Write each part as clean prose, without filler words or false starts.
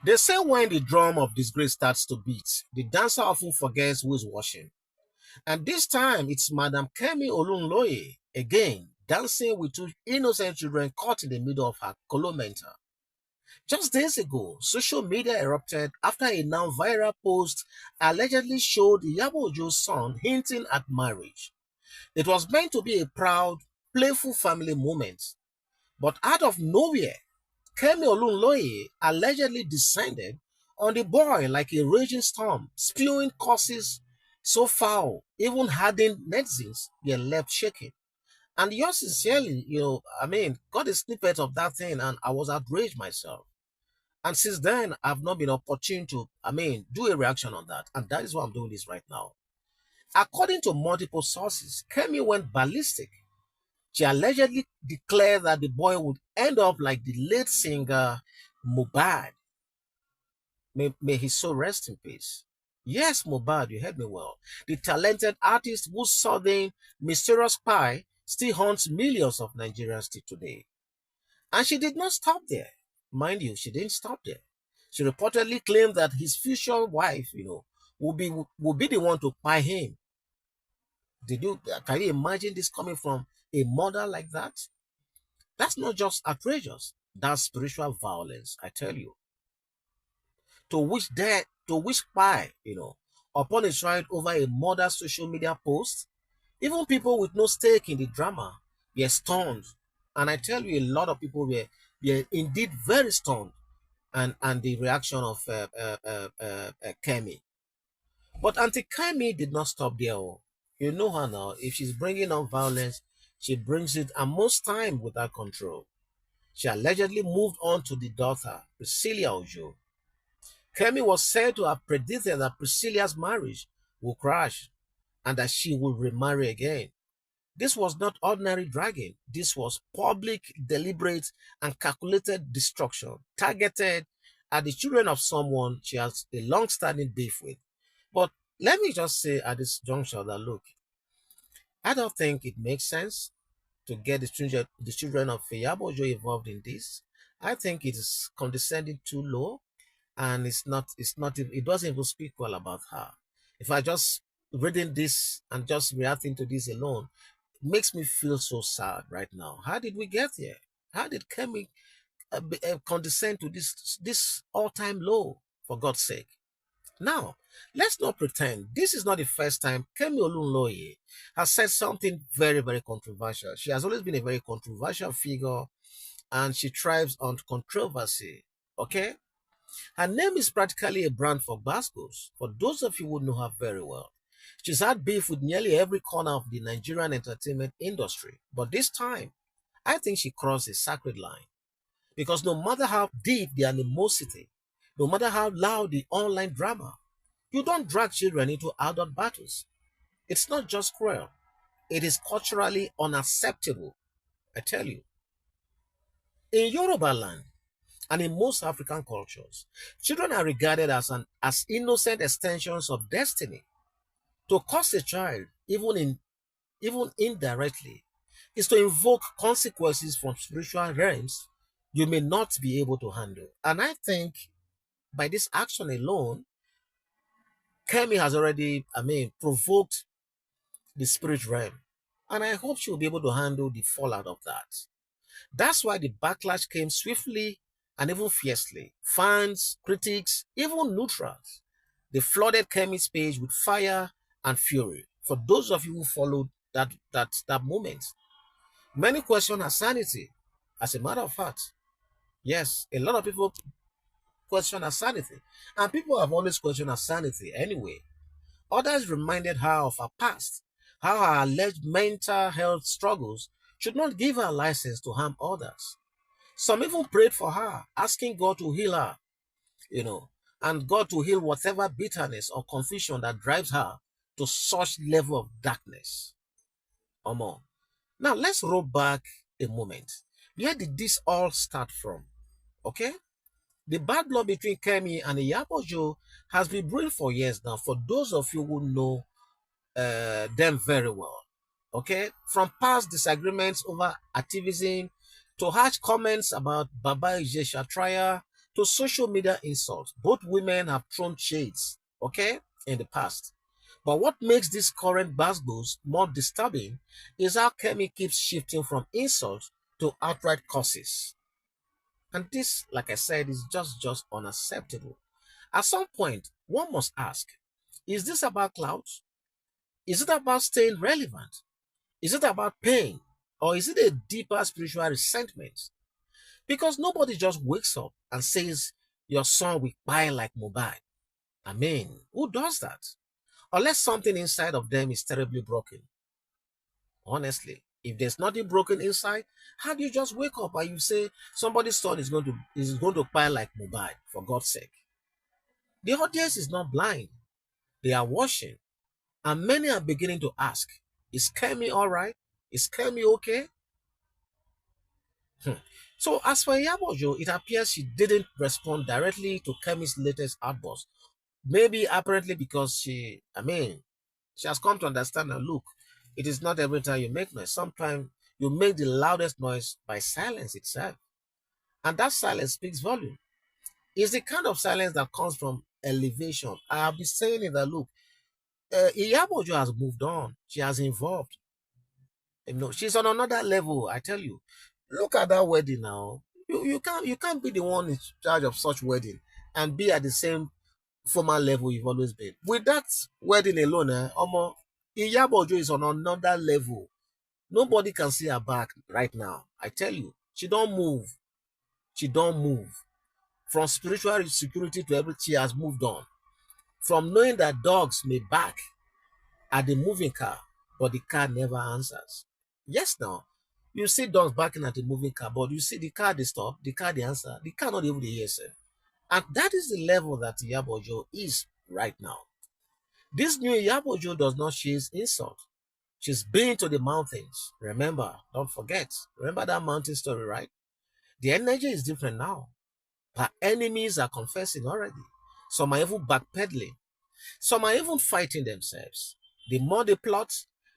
They say when the drum of disgrace starts to beat, the dancer often forgets who is watching. And this time, it's Madam Kemi Olunloyo again, dancing with two innocent children caught in the middle of her colomenta. Just days ago, social media erupted after a now viral post allegedly showed Yabojo's son hinting at marriage. It was meant to be a proud, playful family moment, but out of nowhere, Kemi Olunloyo allegedly descended on the boy like a raging storm, spewing curses so foul, even hardened netizens were left shaking. And yours sincerely, got a snippet of that thing and I was outraged myself. And since then, I've not been opportune to, do a reaction on that. And that is why I'm doing this right now. According to multiple sources, Kemi went ballistic. She allegedly declared that the boy would end up like the late singer Mohbad. May his soul rest in peace. Yes, Mohbad, you heard me well. The talented artist whose southern mysterious spy still haunts millions of Nigerians till today. And she did not stop there. Mind you, she didn't stop there. She reportedly claimed that his future wife, will be the one to buy him. Can you imagine this coming from a mother like that? That's not just outrageous. That's spiritual violence, I tell you. To which spy, upon a trial over a mother's social media post, even people with no stake in the drama were stunned. And I tell you, a lot of people were indeed very stunned and the reaction of Kemi. But Auntie Kemi did not stop there. Oh. You know her now. If she's bringing on violence, she brings it, and most time without control. She allegedly moved on to the daughter, Cürsês Ojo. Kemi was said to have predicted that Priscilla's marriage would crash and that she would remarry again. This was not ordinary dragging. This was public, deliberate, and calculated destruction targeted at the children of someone she has a long-standing beef with. But let me just say at this juncture that, look, I don't think it makes sense to get the children of Yabojo involved in this. I think it is condescending too low, and it doesn't even speak well about her. If I just reading this and just reacting to this alone, it makes me feel so sad right now. How did we get here? How did Kemi condescend to this all-time low, for God's sake? Now, let's not pretend this is not the first time Kemi Olunloyo has said something very, very controversial. She has always been a very controversial figure and she thrives on controversy. Okay? Her name is practically a brand for Bascos, for those of you who know her very well. She's had beef with nearly every corner of the Nigerian entertainment industry. But this time, I think she crossed a sacred line. Because no matter how deep the animosity, no matter how loud the online drama, you don't drag children into adult battles. It's not just cruel. It is culturally unacceptable. I tell you. In Yoruba land and in most African cultures, children are regarded as innocent extensions of destiny. To curse a child, even indirectly, is to invoke consequences from spiritual realms you may not be able to handle. And I think by this action alone, Kemi has already, provoked the spirit realm. And I hope she'll be able to handle the fallout of that. That's why the backlash came swiftly and even fiercely. Fans, critics, even neutrals, they flooded Kemi's page with fire and fury. For those of you who followed that moment, many question her sanity. As a matter of fact, yes, a lot of people question her sanity. And people have always questioned her sanity anyway. Others reminded her of her past, how her alleged mental health struggles should not give her license to harm others. Some even prayed for her, asking God to heal her, and God to heal whatever bitterness or confusion that drives her to such level of darkness or more. Now, let's roll back a moment. Where did this all start from? Okay? The bad blood between Kemi and Yabojo has been brewing for years now, for those of you who know them very well. Okay? From past disagreements over activism, to harsh comments about Baba Ijesha trial, to social media insults. Both women have thrown shades, okay, in the past. But what makes this current battles more disturbing is how Kemi keeps shifting from insults to outright curses. And this, like I said, is just unacceptable. At some point, one must ask, is this about clout? Is it about staying relevant? Is it about pain? Or is it a deeper spiritual resentment? Because nobody just wakes up and says, your son will buy like Mobile. I mean, who does that? Unless something inside of them is terribly broken. Honestly, if there's nothing broken inside, how do you just wake up and you say somebody's son is going to buy like Mobile, for God's sake? The audience is not blind. They are watching. And many are beginning to ask, is Kemi all right? Is Kemi okay? So as for Yabojo, it appears she didn't respond directly to Kemi's latest outburst. Maybe apparently because she has come to understand that look, it is not every time you make noise. Sometimes you make the loudest noise by silence itself. And that silence speaks volume. It's the kind of silence that comes from elevation. I have been saying it that look, Iyabojo has moved on. She has evolved. She's on another level. I tell you. Look at that wedding now. You can't be the one in charge of such wedding and be at the same formal level you've always been. With that wedding alone, Omo, Iyabojo is on another level. Nobody can see her back right now. I tell you, she don't move. She don't move. From spiritual security to everything, she has moved on. From knowing that dogs may bark at the moving car, but the car never answers. Yes, now you see dogs barking at the moving car, but you see the car they stop, the car they answer, the car not even the hear. And that is the level that Yabojo is right now. This new Yabojo does not chase insult. She's been to the mountains. Remember, don't forget. Remember that mountain story, right? The energy is different now. Her enemies are confessing already. Some are even backpedaling. Some are even fighting themselves. The more they plot,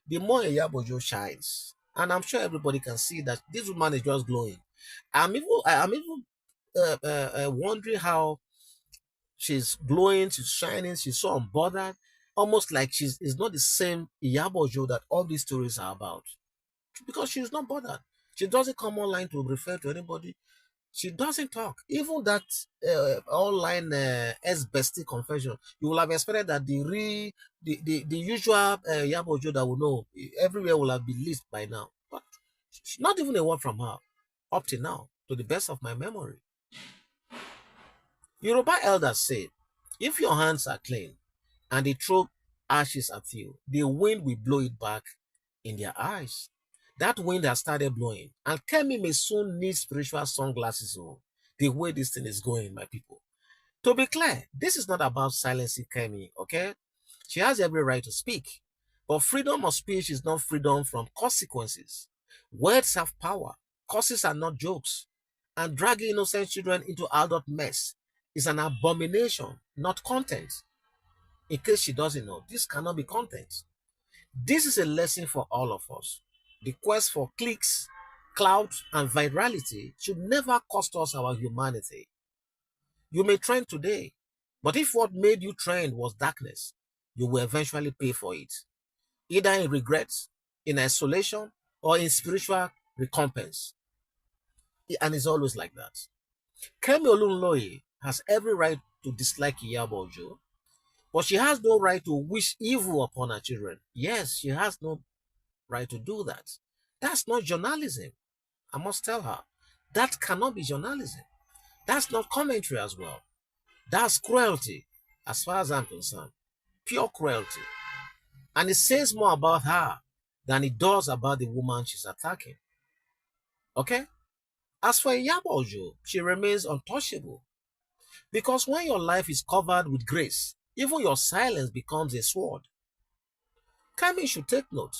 the more Yabojo shines. And I'm sure everybody can see that this woman is just glowing. I'm even wondering how she's glowing, she's shining, she's so unbothered, almost like it's not the same Yabojo that all these stories are about. Because she's not bothered. She doesn't come online to refer to anybody. She doesn't talk. Even that online S-bestie confession, you will have expected that the usual Yabojo that we know everywhere will have been leaked by now. But not even a word from her up to now, to the best of my memory. Yoruba elders say, if your hands are clean and they throw ashes at you, the wind will blow it back in their eyes. That wind has started blowing, and Kemi may soon need spiritual sunglasses. Oh, the way this thing is going, my people. To be clear, this is not about silencing Kemi, okay? She has every right to speak, but freedom of speech is not freedom from consequences. Words have power. Curses are not jokes. And dragging innocent children into adult mess is an abomination, not content. In case she doesn't know, this cannot be content. This is a lesson for all of us. The quest for clicks, clout, and virality should never cost us our humanity. You may trend today, but if what made you trend was darkness, you will eventually pay for it, either in regret, in isolation, or in spiritual recompense. And it's always like that. Kemi Olunloyo has every right to dislike Yabojo, but she has no right to wish evil upon her children. Yes, she has no right to do that. That's not journalism. I must tell her. That cannot be journalism. That's not commentary as well. That's cruelty, as far as I'm concerned. Pure cruelty. And it says more about her than it does about the woman she's attacking. Okay? As for Yabojo, she remains untouchable. Because when your life is covered with grace, even your silence becomes a sword. Kemi should take note.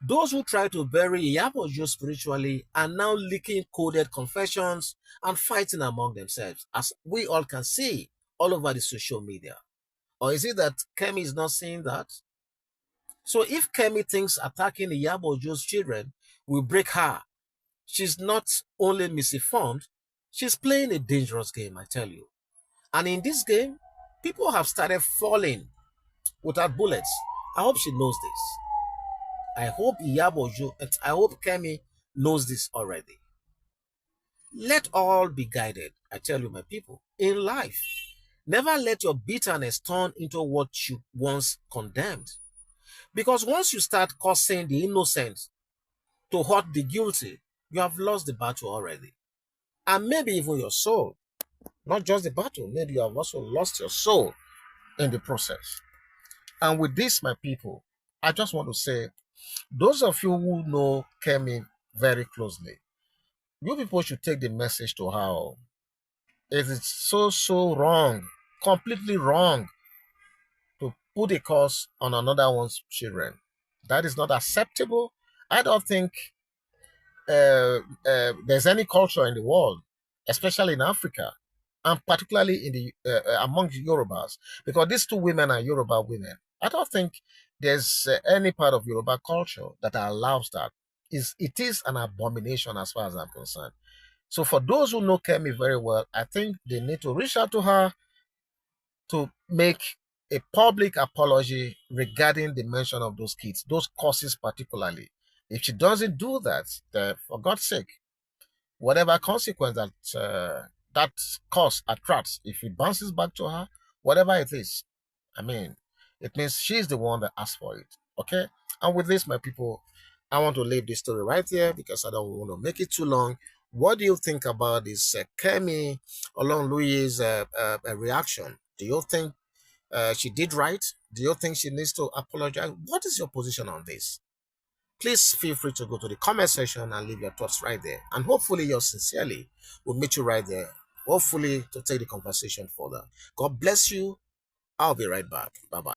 Those who try to bury Yabojo spiritually are now leaking coded confessions and fighting among themselves, as we all can see all over the social media. Or is it that Kemi is not seeing that? So if Kemi thinks attacking Yabojo's children will break her, she's not only misinformed, She's playing a dangerous game, I tell you. And in this game, people have started falling without bullets. I hope she knows this. I hope Yabojo, and I hope Kemi knows this already. Let all be guided, I tell you, my people, in life. Never let your bitterness turn into what you once condemned. Because once you start causing the innocent to hurt the guilty, you have lost the battle already. And maybe even your soul. Not just the battle, maybe you have also lost your soul in the process. And with this, my people, I just want to say, those of you who know Kemi very closely, you people should take the message to her. It is so wrong, completely wrong to put a curse on another one's children. That is not acceptable. I don't think there's any culture in the world, especially in Africa, and particularly in the among Yorubas, because these two women are Yoruba women. I don't think there's any part of Yoruba culture that allows that. It is an abomination as far as I'm concerned. So for those who know Kemi very well, I think they need to reach out to her to make a public apology regarding the mention of those kids, those causes particularly. If she doesn't do that, for God's sake, whatever consequence that cause attracts, if it bounces back to her, whatever it is, I mean, it means she's the one that asked for it. Okay? And with this, my people, I want to leave this story right here because I don't want to make it too long. What do you think about this Kemi Olunloyo's reaction? Do you think she did right? Do you think she needs to apologize? What is your position on this? Please feel free to go to the comment section and leave your thoughts right there. And hopefully yours sincerely will meet you right there. Hopefully to take the conversation further. God bless you. I'll be right back. Bye-bye.